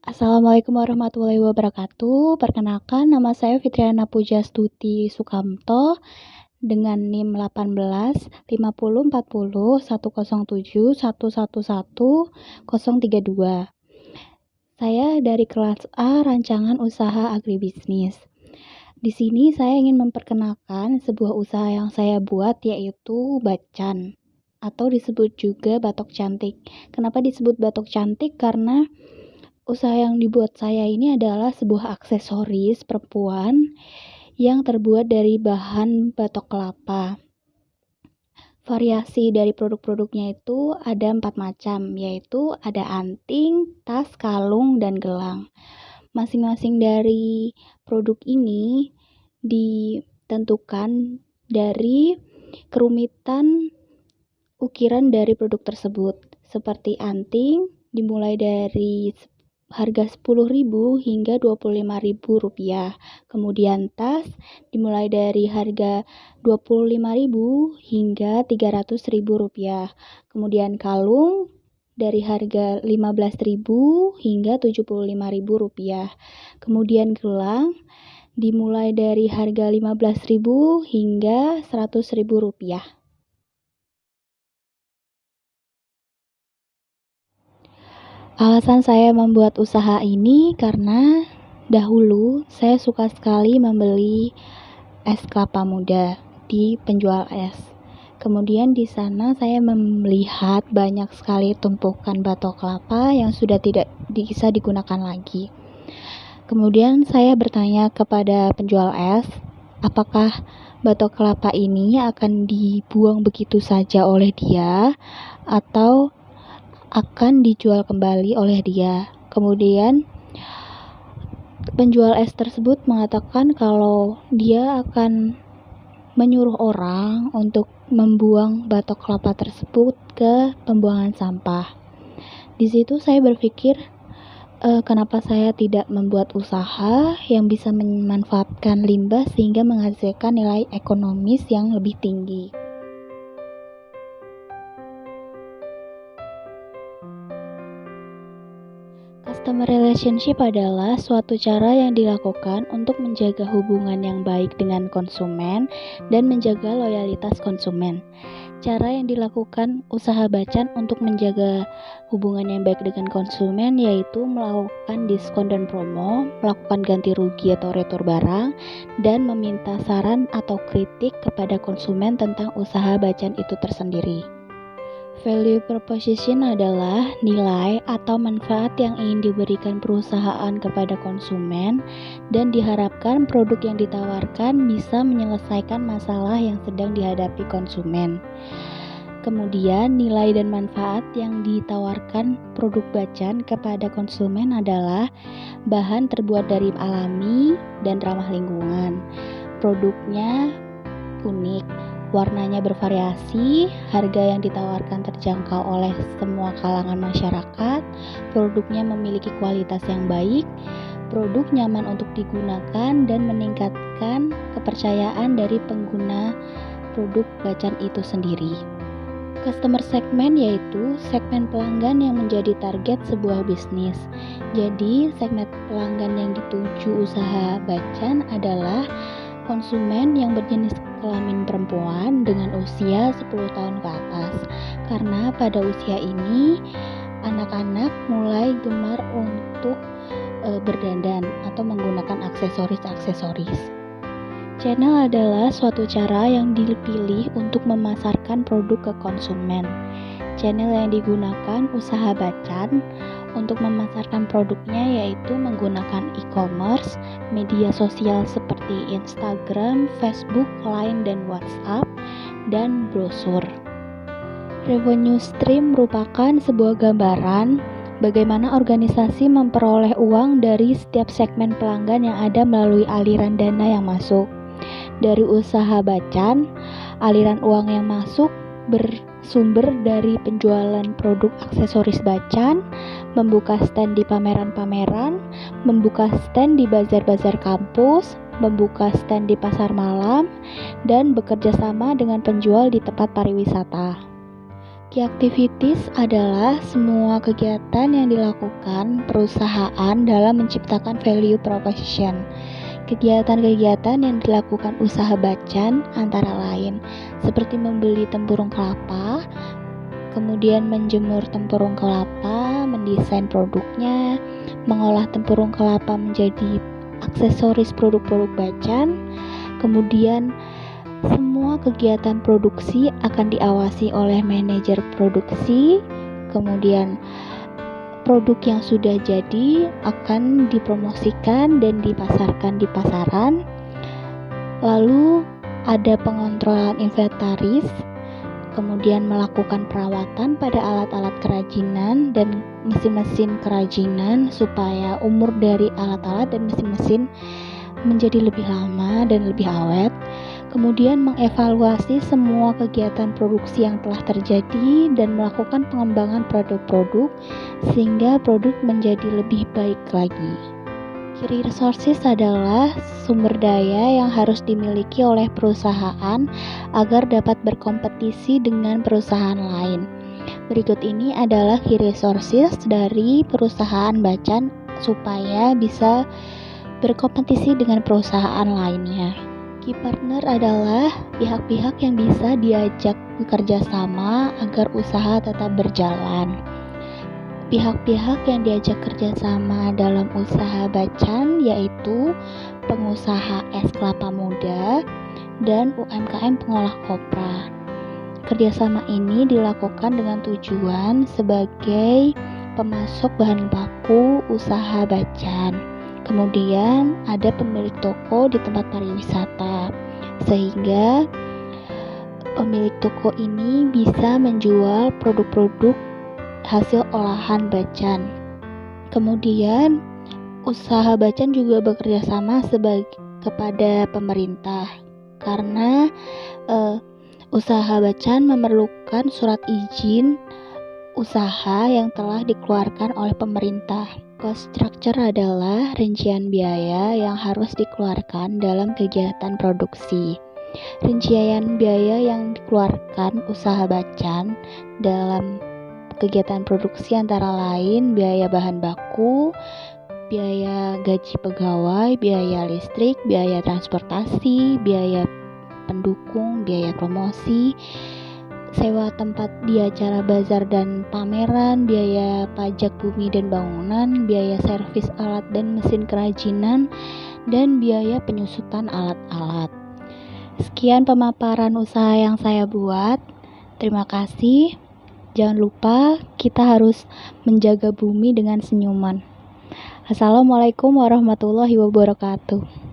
Assalamualaikum warahmatullahi wabarakatuh. Perkenalkan, nama saya Fitriana Pujastuti Sukamto dengan NIM 18 50 40 107 111 032. Saya dari kelas A Rancangan Usaha Agribisnis. Di sini saya ingin memperkenalkan sebuah usaha yang saya buat, yaitu bacan atau disebut juga batok cantik. Kenapa disebut batok cantik? Karena usaha yang dibuat saya ini adalah sebuah aksesoris perempuan yang terbuat dari bahan batok kelapa. Variasi dari produk-produknya itu ada 4 macam, yaitu ada anting, tas, kalung, dan gelang. Masing-masing dari produk ini ditentukan dari kerumitan ukiran dari produk tersebut. Seperti anting dimulai dari harga 10.000 hingga 25.000 rupiah. Kemudian tas dimulai dari harga 25.000 hingga 300.000 rupiah. Kemudian kalung dari harga 15.000 hingga 75.000 rupiah. Kemudian gelang dimulai dari harga 15.000 hingga 100.000 rupiah. Alasan saya membuat usaha ini karena dahulu saya suka sekali membeli es kelapa muda di penjual es. Kemudian di sana saya melihat banyak sekali tumpukan batok kelapa yang sudah tidak bisa digunakan lagi. Kemudian saya bertanya kepada penjual es, apakah batok kelapa ini akan dibuang begitu saja oleh dia atau akan dijual kembali oleh dia. Kemudian penjual es tersebut mengatakan kalau dia akan menyuruh orang untuk membuang batok kelapa tersebut ke pembuangan sampah. Di situ saya berpikir, kenapa saya tidak membuat usaha yang bisa memanfaatkan limbah sehingga menghasilkan nilai ekonomis yang lebih tinggi. Customer relationship adalah suatu cara yang dilakukan untuk menjaga hubungan yang baik dengan konsumen dan menjaga loyalitas konsumen. Cara yang dilakukan usaha bacan untuk menjaga hubungan yang baik dengan konsumen yaitu melakukan diskon dan promo, melakukan ganti rugi atau retur barang, dan meminta saran atau kritik kepada konsumen tentang usaha bacan itu tersendiri. Value proposition adalah nilai atau manfaat yang ingin diberikan perusahaan kepada konsumen dan diharapkan produk yang ditawarkan bisa menyelesaikan masalah yang sedang dihadapi konsumen. Kemudian nilai dan manfaat yang ditawarkan produk bacan kepada konsumen adalah bahan terbuat dari alami dan ramah lingkungan. Produknya unik, warnanya bervariasi, harga yang ditawarkan terjangkau oleh semua kalangan masyarakat, produknya memiliki kualitas yang baik, produk nyaman untuk digunakan dan meningkatkan kepercayaan dari pengguna produk bacan itu sendiri. Customer segment yaitu segmen pelanggan yang menjadi target sebuah bisnis. Jadi, segmen pelanggan yang dituju usaha bacan adalah konsumen yang berjenis kelamin perempuan dengan usia 10 tahun ke atas. Karena pada usia ini anak-anak mulai gemar untuk berdandan atau menggunakan aksesoris-aksesoris. Channel adalah suatu cara yang dipilih untuk memasarkan produk ke konsumen. Channel yang digunakan usaha bacan untuk memasarkan produknya yaitu menggunakan e-commerce, media sosial seperti Instagram, Facebook, Line, dan WhatsApp, dan brosur. Revenue stream merupakan sebuah gambaran bagaimana organisasi memperoleh uang dari setiap segmen pelanggan yang ada melalui aliran dana yang masuk. Dari usaha bacan, aliran uang yang masuk bersumber dari penjualan produk aksesoris bacan, membuka stand di pameran-pameran, membuka stand di bazar-bazar kampus, membuka stand di pasar malam, dan bekerja sama dengan penjual di tempat pariwisata. Key activities adalah semua kegiatan yang dilakukan perusahaan dalam menciptakan value proposition. Kegiatan-kegiatan yang dilakukan usaha Bacan antara lain seperti membeli tempurung kelapa, kemudian menjemur tempurung kelapa, mendesain produknya, mengolah tempurung kelapa menjadi aksesoris produk-produk Bacan. Kemudian semua kegiatan produksi akan diawasi oleh manajer produksi. Kemudian produk yang sudah jadi akan dipromosikan dan dipasarkan di pasaran. Lalu ada pengontrolan inventaris, kemudian melakukan perawatan pada alat-alat kerajinan dan mesin-mesin kerajinan supaya umur dari alat-alat dan mesin-mesin menjadi lebih lama dan lebih awet. Kemudian mengevaluasi semua kegiatan produksi yang telah terjadi dan melakukan pengembangan produk-produk sehingga produk menjadi lebih baik lagi. Key resources adalah sumber daya yang harus dimiliki oleh perusahaan agar dapat berkompetisi dengan perusahaan lain. Berikut ini adalah key resources dari perusahaan Bacan supaya bisa berkompetisi dengan perusahaan lainnya. Key partner adalah pihak-pihak yang bisa diajak bekerja sama agar usaha tetap berjalan. Pihak-pihak yang diajak kerjasama dalam usaha Bacan yaitu pengusaha es kelapa muda dan UMKM pengolah kopra. Kerjasama ini dilakukan dengan tujuan sebagai pemasok bahan baku usaha Bacan. Kemudian ada pemilik toko di tempat pariwisata, sehingga pemilik toko ini bisa menjual produk-produk hasil olahan Bacan. Kemudian usaha Bacan juga bekerja sama kepada pemerintah, karena usaha Bacan memerlukan surat izin usaha yang telah dikeluarkan oleh pemerintah. Cost structure adalah rincian biaya yang harus dikeluarkan dalam kegiatan produksi. Rincian biaya yang dikeluarkan usaha Bacan dalam kegiatan produksi antara lain biaya bahan baku, biaya gaji pegawai, biaya listrik, biaya transportasi, biaya pendukung, biaya promosi, sewa tempat di acara bazar dan pameran, biaya pajak bumi dan bangunan, biaya servis alat dan mesin kerajinan, dan biaya penyusutan alat-alat. Sekian pemaparan usaha yang saya buat. Terima kasih. Jangan lupa kita harus menjaga bumi dengan senyuman. Assalamualaikum warahmatullahi wabarakatuh.